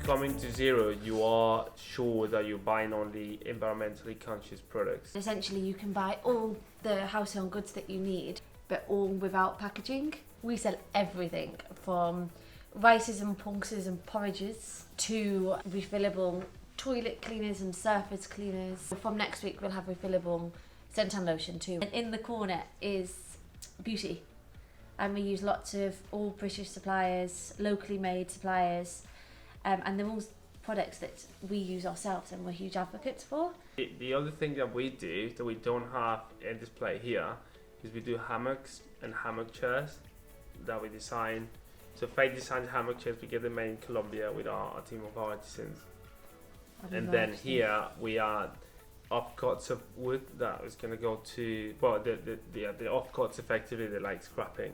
coming to zero, you are sure that you're buying only environmentally conscious products. Essentially, you can buy all the household goods that you need, but all without packaging. We sell everything from rices and pulses and porridges to refillable toilet cleaners and surface cleaners. From next week, we'll have refillable suntan lotion too. And in the corner is beauty. And we use lots of all British suppliers, locally made suppliers, and they're all products that we use ourselves and we're huge advocates for. The other thing that we do that we don't have in display here is we do hammocks and hammock chairs that we design. So Faye designs hammock chairs, we get them made in Colombia with our team of artisans. And then here we are offcuts of wood that is going to go to, well, the offcuts effectively, they're like scrapping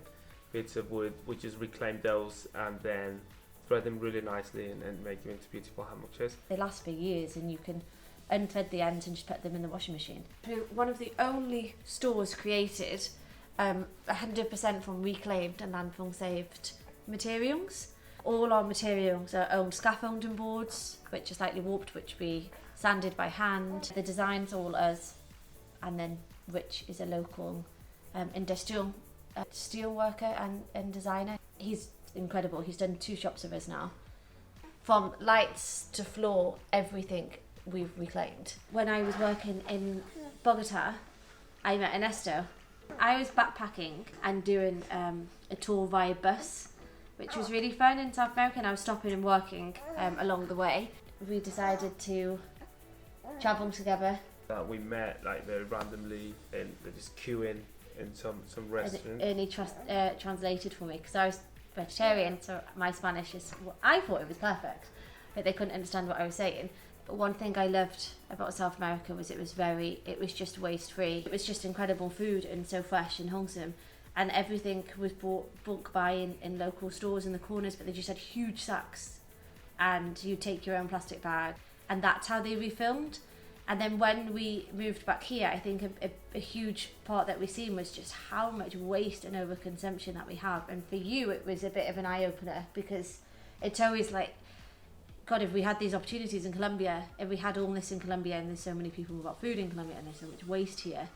bits of wood, which is reclaim those and then thread them really nicely and make them into beautiful hammock chairs. They last for years and you can unthread the ends and just put them in the washing machine. We're one of the only stores created 100% from reclaimed and landfill saved materials. All our materials are own scaffolding boards, which are slightly warped, which we sanded by hand. The design's all us, and then Rich is a local industrial steel worker and designer. He's incredible. He's done 2 shops of us now. From lights to floor, everything we've reclaimed. When I was working in Bogota, I met Ernesto. I was backpacking and doing a tour via bus, which was really fun in South America, and I was stopping and working along the way. We decided to travel together. We met like very randomly and they're just queuing in some restaurant. And he translated for me because I was vegetarian, so my Spanish is, I thought it was perfect, but they couldn't understand what I was saying. But one thing I loved about South America was it was just waste free. It was just incredible food and so fresh and wholesome. And everything was bought bulk buy in local stores in the corners, but they just had huge sacks and you take your own plastic bag, and that's how they refilled. And then when we moved back here, I think a huge part that we seen was just how much waste and overconsumption that we have. And for you, it was a bit of an eye-opener because it's always like, God, if we had these opportunities in Colombia, if we had all this in Colombia, and there's so many people without food in Colombia and there's so much waste here.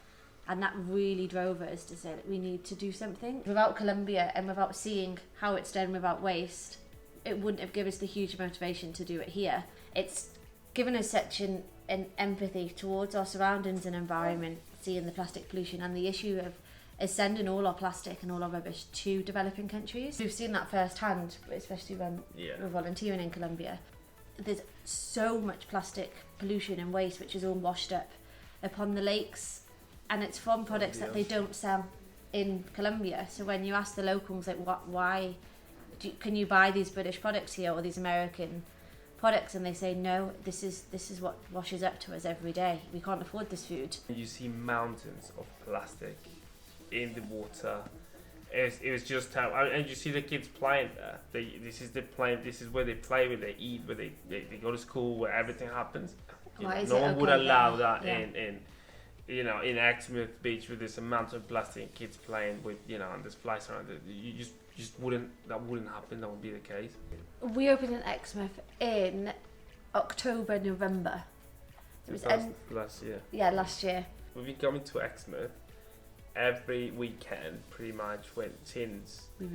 And that really drove us to say that we need to do something. Without Colombia and without seeing how it's done without waste, it wouldn't have given us the huge motivation to do it here. It's given us such an empathy towards our surroundings and environment, seeing the plastic pollution and the issue of sending all our plastic and all our rubbish to developing countries. We've seen that firsthand, especially when we're volunteering in Colombia. There's so much plastic pollution and waste which is all washed up upon the lakes. And it's from products that they don't sell in Colombia. So when you ask the locals, like, why can you buy these British products here or these American products? And they say, no, this is what washes up to us every day. We can't afford this food. You see mountains of plastic in the water. It was just how, and you see the kids playing there. This is where they play, where they eat, where they go to school, where everything happens. No one would allow that in Exmouth Beach with this amount of plastic, kids playing with, and there's flies around it. You just wouldn't happen. That would be the case. We opened in Exmouth in October, November. It was last year. Yeah, last year. We've been coming to Exmouth every weekend pretty much since we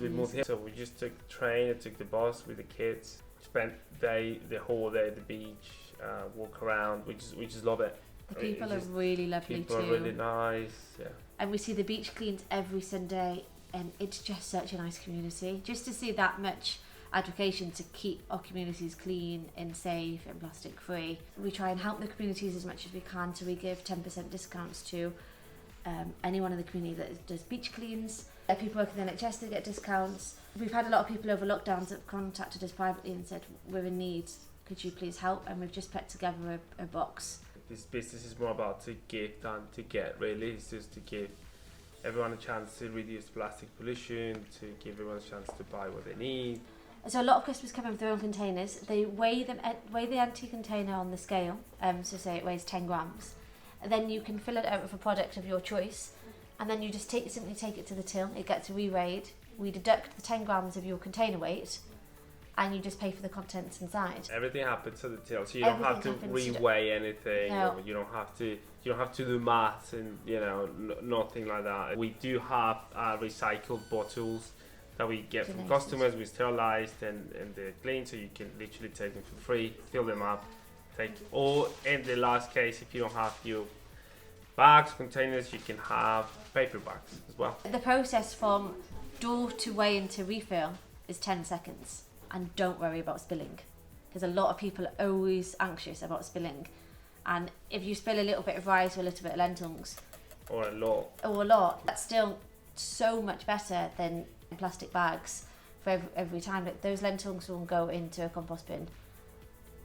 moved here. So we just took the train and took the bus with the kids. Spent the whole day at the beach, walk around. We just love it. The people are really lovely too. People are really nice, yeah. And we see the beach cleans every Sunday, and it's just such a nice community. Just to see that much advocacy to keep our communities clean and safe and plastic free. We try and help the communities as much as we can, so we give 10% discounts to anyone in the community that does beach cleans. People working in the NHS, they get discounts. We've had a lot of people over lockdowns that have contacted us privately and said, we're in need, could you please help? And we've just put together a box. This business is more about to give than to get, really. It's just to give everyone a chance to reduce plastic pollution, to give everyone a chance to buy what they need. So a lot of customers come in with their own containers. They weigh the empty container on the scale, so say it weighs 10 grams. And then you can fill it out with a product of your choice, and then you just simply take it to the till. It gets re-weighed. We deduct the 10 grams of your container weight, and you just pay for the contents inside. Everything happens to the till, so you don't have to reweigh anything. No. Or you don't have to do maths and nothing like that. We do have recycled bottles that we get from customers. We sterilized and they're clean, so you can literally take them for free, fill them up, or in the last case, if you don't have your bags, containers, you can have paper bags as well. The process from door to weigh into refill is 10 seconds, and don't worry about spilling, because a lot of people are always anxious about spilling, and if you spill a little bit of rice or a little bit of lentils or a lot, that's still so much better than plastic bags for every time. Like, those lentils will go into a compost bin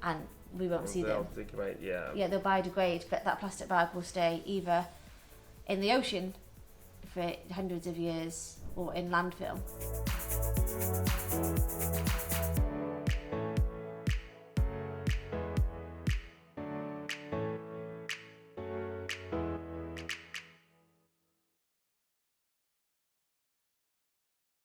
and we won't see them. They'll degrade, yeah, they'll biodegrade, but that plastic bag will stay either in the ocean for hundreds of years or in landfill.